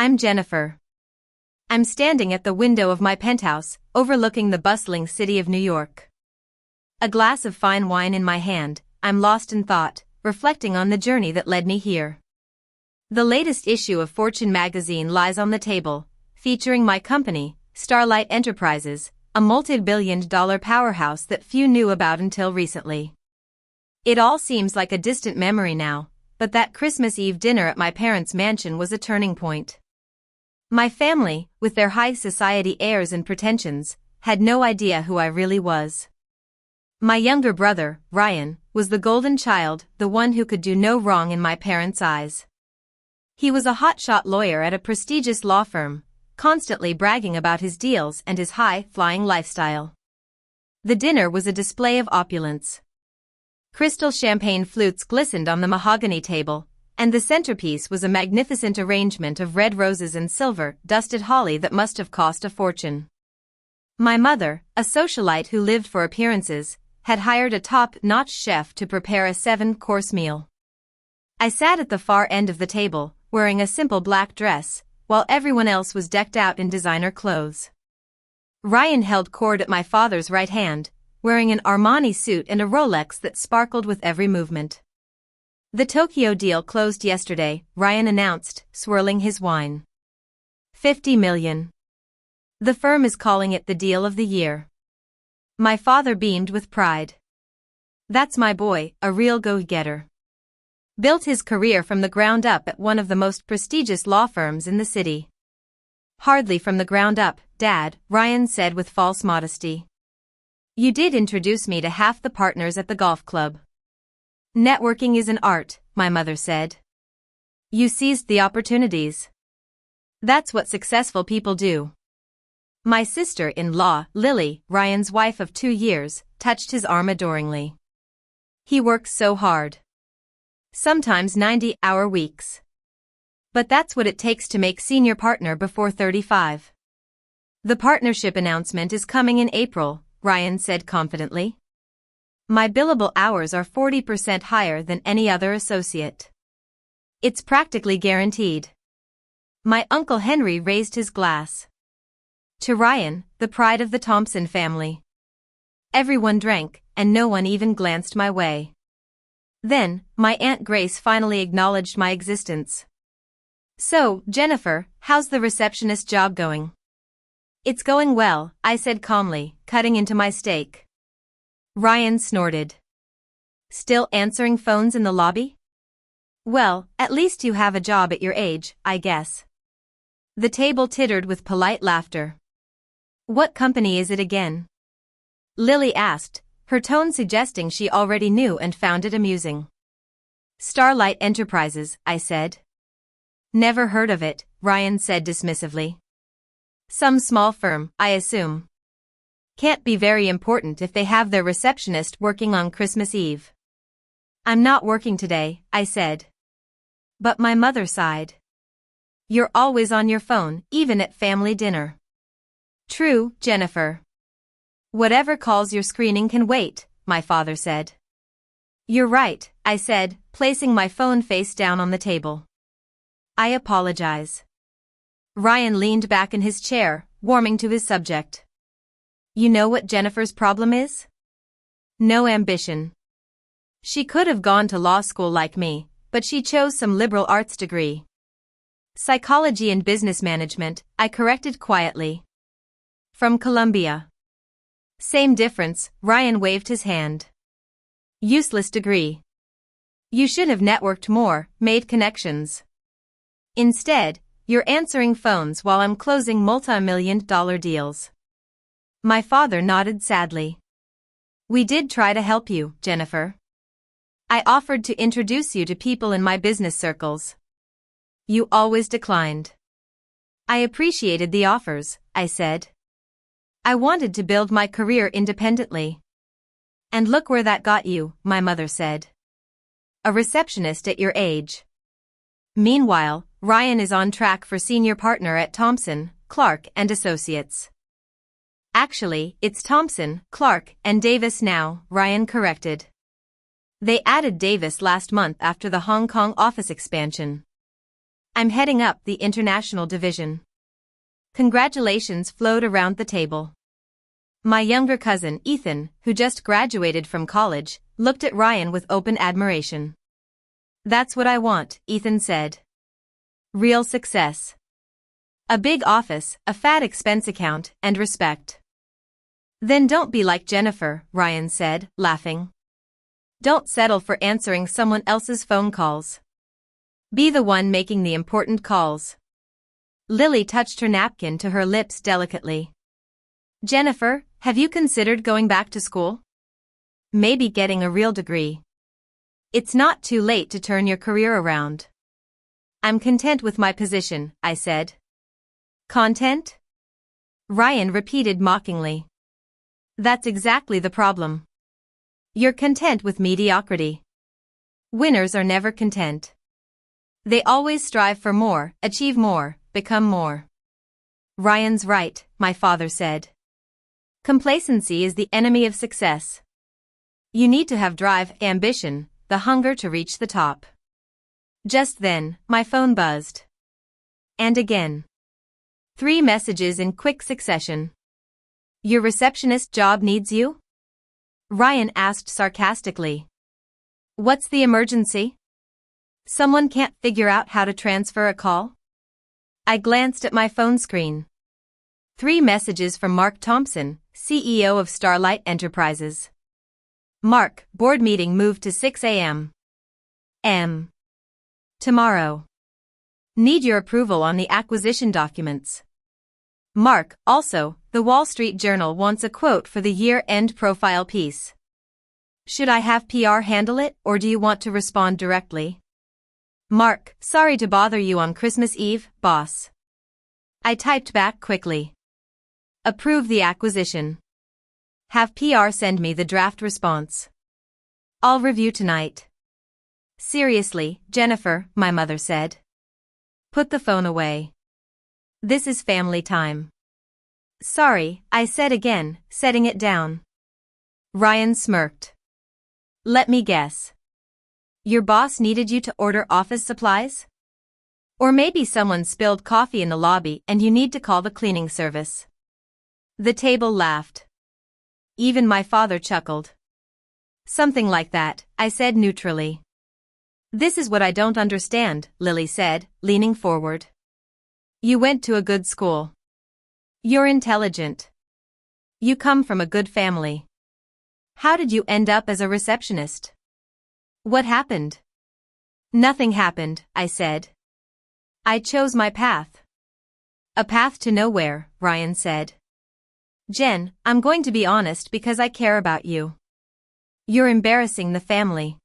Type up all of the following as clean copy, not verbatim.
I'm Jennifer. I'm standing at the window of my penthouse, overlooking the bustling city of New York. A glass of fine wine in my hand, I'm lost in thought, reflecting on the journey that led me here. The latest issue of Fortune magazine lies on the table, featuring my company, Starlight Enterprises, a multi-billion-dollar powerhouse that few knew about until recently. It all seems like a distant memory now, but that Christmas Eve dinner at my parents' mansion was a turning point. My family, with their high society airs and pretensions, had no idea who I really was. My younger brother, Ryan, was the golden child, the one who could do no wrong in my parents' eyes. He was a hotshot lawyer at a prestigious law firm, constantly bragging about his deals and his high-flying lifestyle. The dinner was a display of opulence. Crystal champagne flutes glistened on the mahogany table, and the centerpiece was a magnificent arrangement of red roses and silver-dusted holly that must have cost a fortune. My mother, a socialite who lived for appearances, had hired a top-notch chef to prepare a 7-course meal. I sat at the far end of the table, wearing a simple black dress, while everyone else was decked out in designer clothes. Ryan held court at my father's right hand, wearing an Armani suit and a Rolex that sparkled with every movement. The Tokyo deal closed yesterday, Ryan announced, swirling his wine. $50 million. The firm is calling it the deal of the year. My father beamed with pride. That's my boy, a real go-getter. Built his career from the ground up at one of the most prestigious law firms in the city. Hardly from the ground up, Dad, Ryan said with false modesty. You did introduce me to half the partners at the golf club. Networking is an art, my mother said. You seized the opportunities. That's what successful people do. My sister-in-law, Lily, Ryan's wife of 2 years, touched his arm adoringly. He works so hard. Sometimes 90-hour weeks. But that's what it takes to make senior partner before 35. The partnership announcement is coming in April, Ryan said confidently. My billable hours are 40% higher than any other associate. It's practically guaranteed. My Uncle Henry raised his glass. To Ryan, the pride of the Thompson family. Everyone drank, and no one even glanced my way. Then, my Aunt Grace finally acknowledged my existence. So, Jennifer, how's the receptionist job going? It's going well, I said calmly, cutting into my steak. Ryan snorted. Still answering phones in the lobby? Well, at least you have a job at your age, I guess. The table tittered with polite laughter. What company is it again? Lily asked, her tone suggesting she already knew and found it amusing. Starlight Enterprises, I said. Never heard of it, Ryan said dismissively. Some small firm, I assume. Can't be very important if they have their receptionist working on Christmas Eve. I'm not working today, I said. But my mother sighed. You're always on your phone, even at family dinner. True, Jennifer. Whatever calls you're screening can wait, my father said. You're right, I said, placing my phone face down on the table. I apologize. Ryan leaned back in his chair, warming to his subject. You know what Jennifer's problem is? No ambition. She could have gone to law school like me, but she chose some liberal arts degree. Psychology and business management, I corrected quietly. From Columbia. Same difference, Ryan waved his hand. Useless degree. You should have networked more, made connections. Instead, you're answering phones while I'm closing multi-million-dollar deals. My father nodded sadly. We did try to help you, Jennifer. I offered to introduce you to people in my business circles. You always declined. I appreciated the offers, I said. I wanted to build my career independently. And look where that got you, my mother said. A receptionist at your age. Meanwhile, Ryan is on track for senior partner at Thompson, Clark and Associates. Actually, it's Thompson, Clark, and Davis now, Ryan corrected. They added Davis last month after the Hong Kong office expansion. I'm heading up the international division. Congratulations flowed around the table. My younger cousin, Ethan, who just graduated from college, looked at Ryan with open admiration. That's what I want, Ethan said. Real success. A big office, a fat expense account, and respect. Then don't be like Jennifer, Ryan said, laughing. Don't settle for answering someone else's phone calls. Be the one making the important calls. Lily touched her napkin to her lips delicately. Jennifer, have you considered going back to school? Maybe getting a real degree. It's not too late to turn your career around. I'm content with my position, I said. Content? Ryan repeated mockingly. That's exactly the problem. You're content with mediocrity. Winners are never content. They always strive for more, achieve more, become more. Ryan's right, my father said. Complacency is the enemy of success. You need to have drive, ambition, the hunger to reach the top. Just then, my phone buzzed. And again. 3 messages in quick succession. Your receptionist job needs you? Ryan asked sarcastically. What's the emergency? Someone can't figure out how to transfer a call? I glanced at my phone screen. 3 messages from Mark Thompson, CEO of Starlight Enterprises. Mark, board meeting moved to 6 a.m. Tomorrow. Need your approval on the acquisition documents. Mark, also, the Wall Street Journal wants a quote for the year-end profile piece. Should I have PR handle it, or do you want to respond directly? Mark, sorry to bother you on Christmas Eve, boss. I typed back quickly. Approve the acquisition. Have PR send me the draft response. I'll review tonight. Seriously, Jennifer, my mother said. Put the phone away. This is family time. Sorry, I said again, setting it down. Ryan smirked. Let me guess. Your boss needed you to order office supplies? Or maybe someone spilled coffee in the lobby and you need to call the cleaning service. The table laughed. Even my father chuckled. Something like that, I said neutrally. This is what I don't understand, Lily said, leaning forward. You went to a good school. You're intelligent. You come from a good family. How did you end up as a receptionist? What happened? Nothing happened, I said. I chose my path. A path to nowhere, Ryan said. Jen, I'm going to be honest because I care about you. You're embarrassing the family.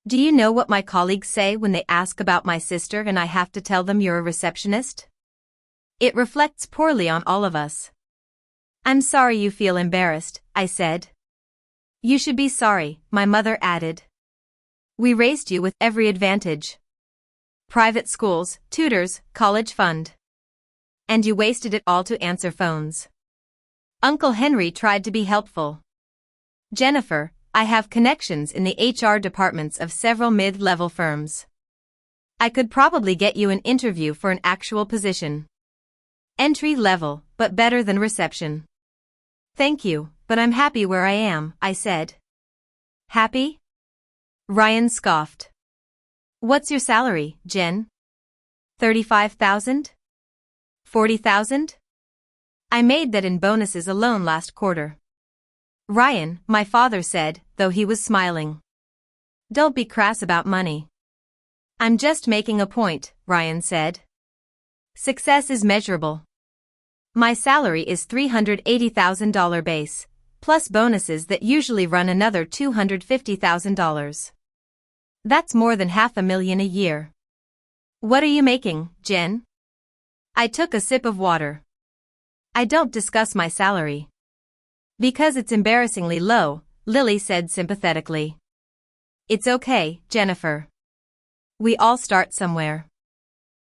Do you know what my colleagues say when they ask about my sister and I have to tell them you're a receptionist? It reflects poorly on all of us. I'm sorry you feel embarrassed, I said. You should be sorry, my mother added. We raised you with every advantage. Private schools, tutors, college fund. And you wasted it all to answer phones. Uncle Henry tried to be helpful. Jennifer, I have connections in the HR departments of several mid-level firms. I could probably get you an interview for an actual position. Entry level, but better than reception. Thank you, but I'm happy where I am, I said. Happy? Ryan scoffed. What's your salary, Jen? 35,000? 40,000? I made that in bonuses alone last quarter. Ryan, my father said, though he was smiling. Don't be crass about money. I'm just making a point, Ryan said. Success is measurable. My salary is $380,000 base, plus bonuses that usually run another $250,000. That's more than $500,000 a year. What are you making, Jen? I took a sip of water. I don't discuss my salary. Because it's embarrassingly low, Lily said sympathetically. It's okay, Jennifer. We all start somewhere.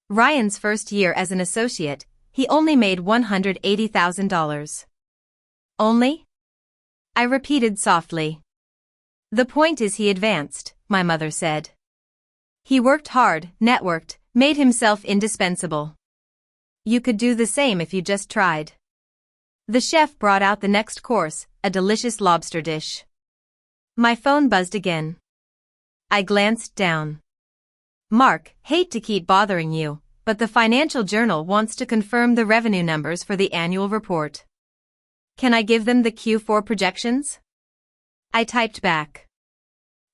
Ryan's first year as an associate, he only made $180,000. Only? I repeated softly. The point is he advanced, my mother said. He worked hard, networked, Made himself indispensable. You could do the same if you just tried. The chef brought out the next course, a delicious lobster dish. My phone buzzed again. I glanced down. Mark, hate to keep bothering you, but the Financial Journal wants to confirm the revenue numbers for the annual report. Can I give them the Q4 projections? I typed back.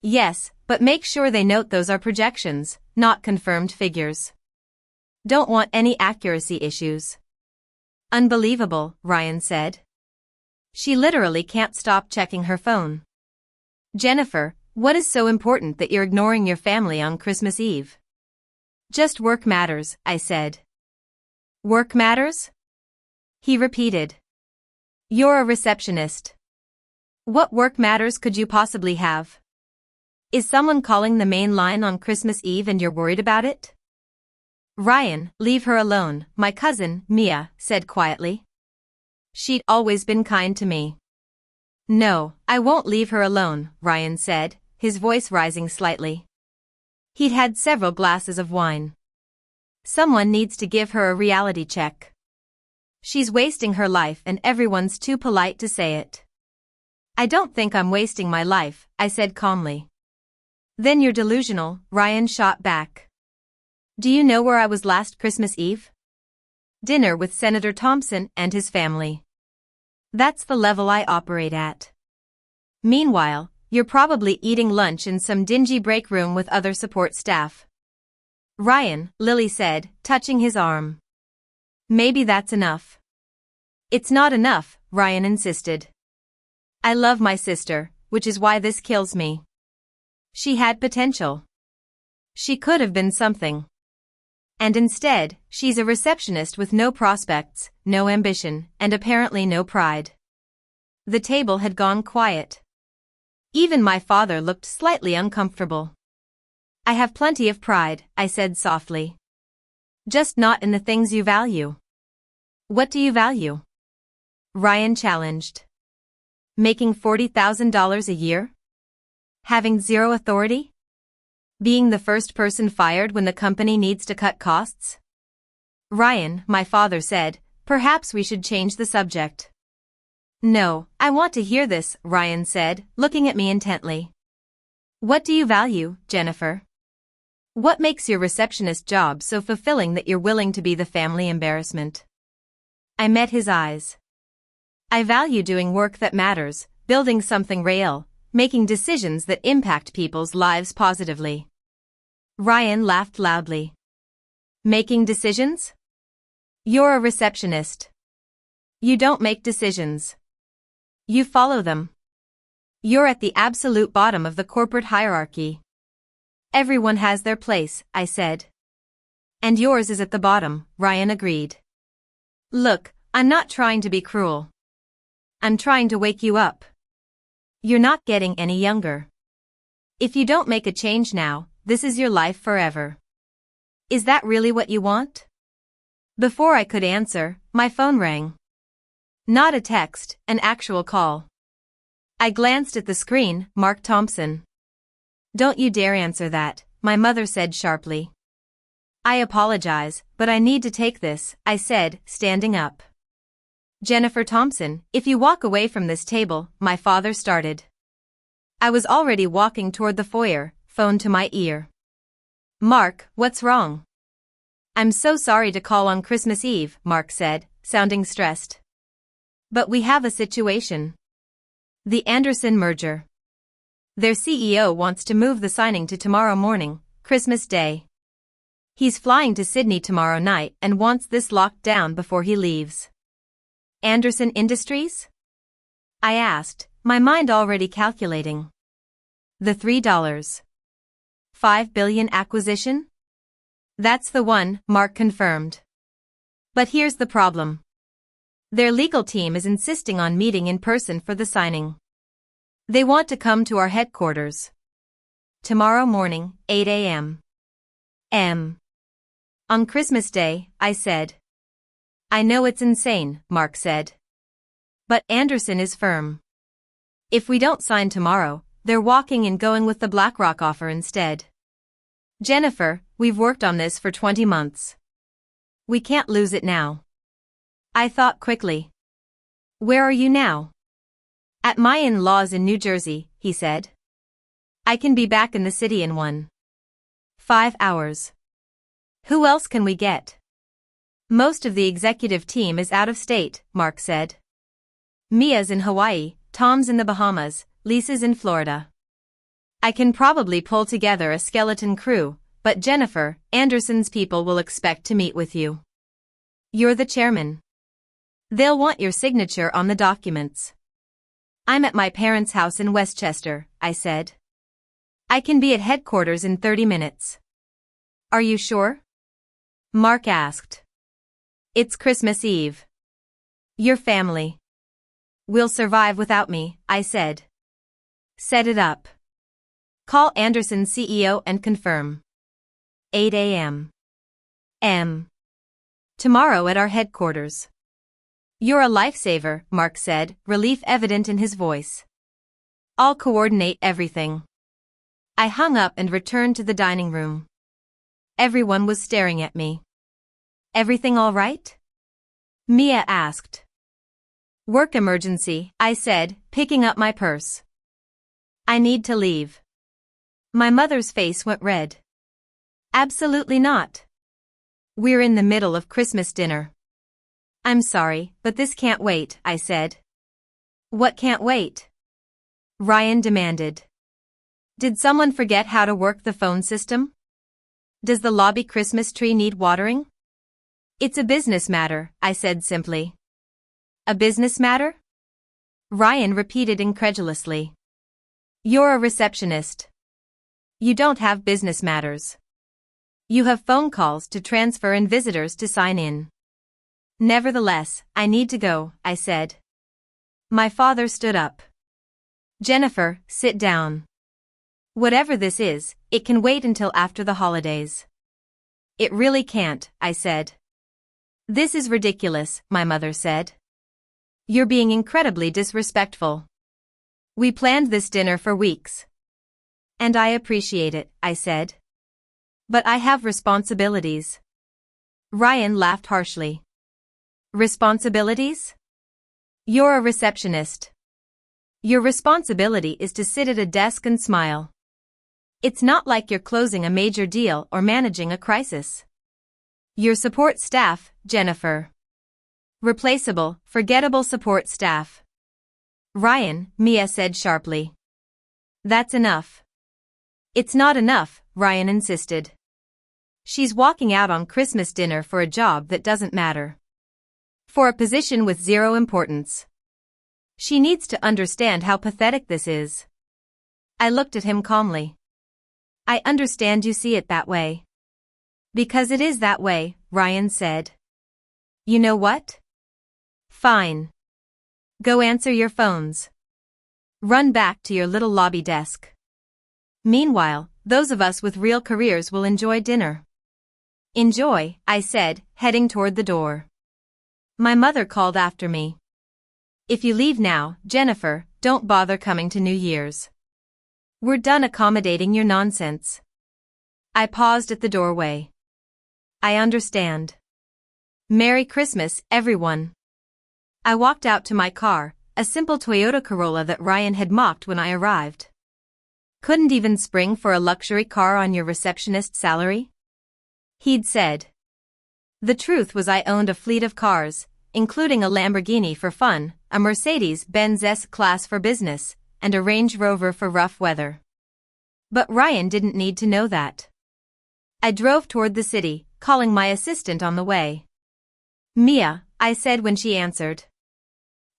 Yes, but make sure they note those are projections, not confirmed figures. Don't want any accuracy issues. Unbelievable, Ryan said. She literally can't stop checking her phone. Jennifer, what is so important that you're ignoring your family on Christmas Eve? Just work matters, I said. Work matters? He repeated. You're a receptionist. What work matters could you possibly have? Is someone calling the main line on Christmas Eve and you're worried about it? Ryan, leave her alone, my cousin, Mia, said quietly. She'd always been kind to me. No, I won't leave her alone, Ryan said, his voice rising slightly. He'd had several glasses of wine. Someone needs to give her a reality check. She's wasting her life and everyone's too polite to say it. I don't think I'm wasting my life, I said calmly. Then you're delusional, Ryan shot back. Do you know where I was last Christmas Eve? Dinner with Senator Thompson and his family. That's the level I operate at. Meanwhile, you're probably eating lunch in some dingy break room with other support staff. Ryan, Lily said, touching his arm. Maybe that's enough. It's not enough, Ryan insisted. I love my sister, which is why this kills me. She had potential. She could have been something. And instead, she's a receptionist with no prospects, no ambition, and apparently no pride. The table had gone quiet. Even my father looked slightly uncomfortable. I have plenty of pride, I said softly. Just not in the things you value. What do you value? Ryan challenged. Making $40,000 a year? Having zero authority? Being the first person fired when the company needs to cut costs? Ryan, my father said, perhaps we should change the subject. No, I want to hear this, Ryan said, looking at me intently. What do you value, Jennifer? What makes your receptionist job so fulfilling that you're willing to be the family embarrassment? I met his eyes. I value doing work that matters, building something real, making decisions that impact people's lives positively. Ryan laughed loudly. Making decisions? You're a receptionist. You don't make decisions. You follow them. You're at the absolute bottom of the corporate hierarchy. Everyone has their place, I said. And yours is at the bottom, Ryan agreed. Look, I'm not trying to be cruel. I'm trying to wake you up. You're not getting any younger. If you don't make a change now, this is your life forever. Is that really what you want? Before I could answer, my phone rang. Not a text, an actual call. I glanced at the screen, Mark Thompson. Don't you dare answer that, my mother said sharply. I apologize, but I need to take this, I said, standing up. Jennifer Thompson, if you walk away from this table, my father started. I was already walking toward the foyer, phone to my ear. Mark, what's wrong? I'm so sorry to call on Christmas Eve, Mark said, sounding stressed. But we have a situation. The Anderson merger. Their CEO wants to move the signing to tomorrow morning, Christmas Day. He's flying to Sydney tomorrow night and wants this locked down before he leaves. Anderson Industries? I asked, my mind already calculating. The $3.5 billion acquisition? That's the one, Mark confirmed. But here's the problem. Their legal team is insisting on meeting in person for the signing. They want to come to our headquarters. Tomorrow morning, 8 a.m. On Christmas Day, I said. I know it's insane, Mark said. But Anderson is firm. If we don't sign tomorrow, they're walking and going with the BlackRock offer instead. Jennifer, we've worked on this for 20 months. We can't lose it now. I thought quickly. Where are you now? At my in-laws in New Jersey, he said. I can be back in the city in 1.5 hours. Who else can we get? Most of the executive team is out of state, Mark said. Mia's in Hawaii, Tom's in the Bahamas, Lisa's in Florida. I can probably pull together a skeleton crew, but Jennifer, Anderson's people will expect to meet with you. You're the chairman. They'll want your signature on the documents. I'm at my parents' house in Westchester, I said. I can be at headquarters in 30 minutes. Are you sure? Mark asked. It's Christmas Eve. Your family will survive without me, I said. Set it up. Call Anderson's CEO and confirm. 8 a.m. Tomorrow at our headquarters. You're a lifesaver, Mark said, relief evident in his voice. I'll coordinate everything. I hung up and returned to the dining room. Everyone was staring at me. Everything all right? Mia asked. Work emergency, I said, picking up my purse. I need to leave. My mother's face went red. Absolutely not. We're in the middle of Christmas dinner. I'm sorry, but this can't wait, I said. What can't wait? Ryan demanded. Did someone forget how to work the phone system? Does the lobby Christmas tree need watering? It's a business matter, I said simply. A business matter? Ryan repeated incredulously. You're a receptionist. You don't have business matters. You have phone calls to transfer and visitors to sign in. Nevertheless, I need to go, I said. My father stood up. Jennifer, sit down. Whatever this is, it can wait until after the holidays. It really can't, I said. This is ridiculous, my mother said. You're being incredibly disrespectful. We planned this dinner for weeks. And I appreciate it, I said. But I have responsibilities. Ryan laughed harshly. Responsibilities? You're a receptionist. Your responsibility is to sit at a desk and smile. It's not like you're closing a major deal or managing a crisis. Your support staff, Jennifer. Replaceable, forgettable support staff. Ryan, Mia said sharply. That's enough. It's not enough, Ryan insisted. She's walking out on Christmas dinner for a job that doesn't matter. For a position with zero importance. She needs to understand how pathetic this is. I looked at him calmly. I understand you see it that way. Because it is that way, Ryan said. You know what? Fine. Go answer your phones. Run back to your little lobby desk. Meanwhile, those of us with real careers will enjoy dinner. Enjoy, I said, heading toward the door. My mother called after me. If you leave now, Jennifer, don't bother coming to New Year's. We're done accommodating your nonsense. I paused at the doorway. I understand. Merry Christmas, everyone. I walked out to my car, a simple Toyota Corolla that Ryan had mocked when I arrived. Couldn't even spring for a luxury car on your receptionist salary? He'd said. The truth was I owned a fleet of cars, including a Lamborghini for fun, a Mercedes-Benz S-Class for business, and a Range Rover for rough weather. But Ryan didn't need to know that. I drove toward the city, calling my assistant on the way. Mia, I said when she answered.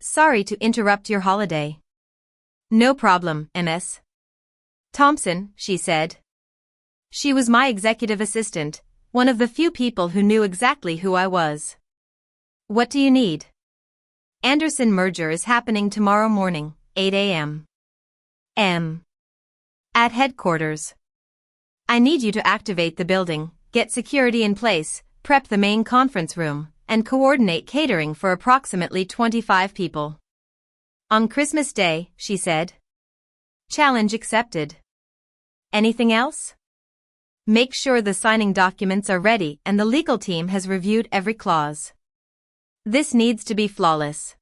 Sorry to interrupt your holiday. No problem, Ms. Thompson, she said. She was my executive assistant, one of the few people who knew exactly who I was. What do you need? Anderson merger is happening tomorrow morning, 8 a.m. At headquarters. I need you to activate the building, get security in place, prep the main conference room, and coordinate catering for approximately 25 people. On Christmas Day, she said. Challenge accepted. Anything else? Make sure the signing documents are ready and the legal team has reviewed every clause. This needs to be flawless.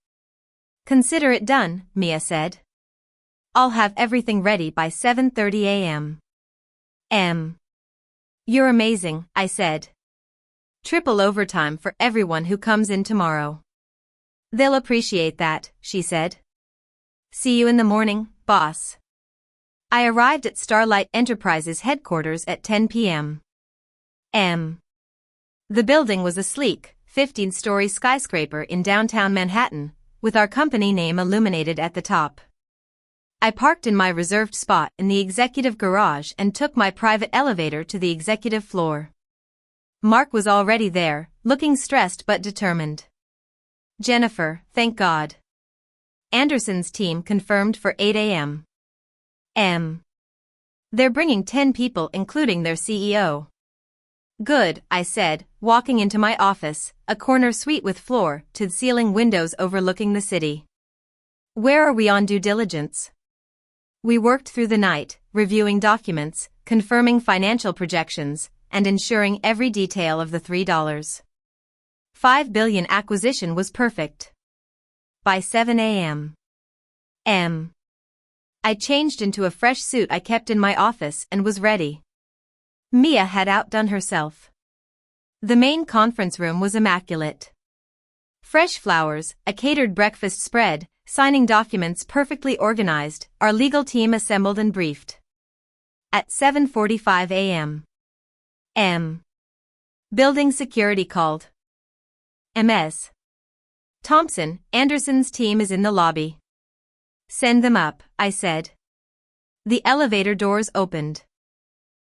Consider it done, Mia said. I'll have everything ready by 7:30 a.m. You're amazing, I said. Triple overtime for everyone who comes in tomorrow. They'll appreciate that, she said. See you in the morning, boss. I arrived at Starlight Enterprises headquarters at 10 p.m. The building was a sleek, 15-story skyscraper in downtown Manhattan, with our company name illuminated at the top. I parked in my reserved spot in the executive garage and took my private elevator to the executive floor. Mark was already there, looking stressed but determined. Jennifer, thank God. Anderson's team confirmed for 8 a.m. They're bringing 10 people including their CEO. Good, I said, walking into my office, a corner suite with floor-to-ceiling windows overlooking the city. Where are we on due diligence? We worked through the night, reviewing documents, confirming financial projections, and ensuring every detail of the $3.5 billion acquisition was perfect. By 7 a.m. I changed into a fresh suit I kept in my office and was ready. Mia had outdone herself. The main conference room was immaculate. Fresh flowers, a catered breakfast spread, signing documents perfectly organized, our legal team assembled and briefed. At 7:45 a.m. Building security called. Ms. Thompson, Anderson's team is in the lobby. Send them up, I said. The elevator doors opened.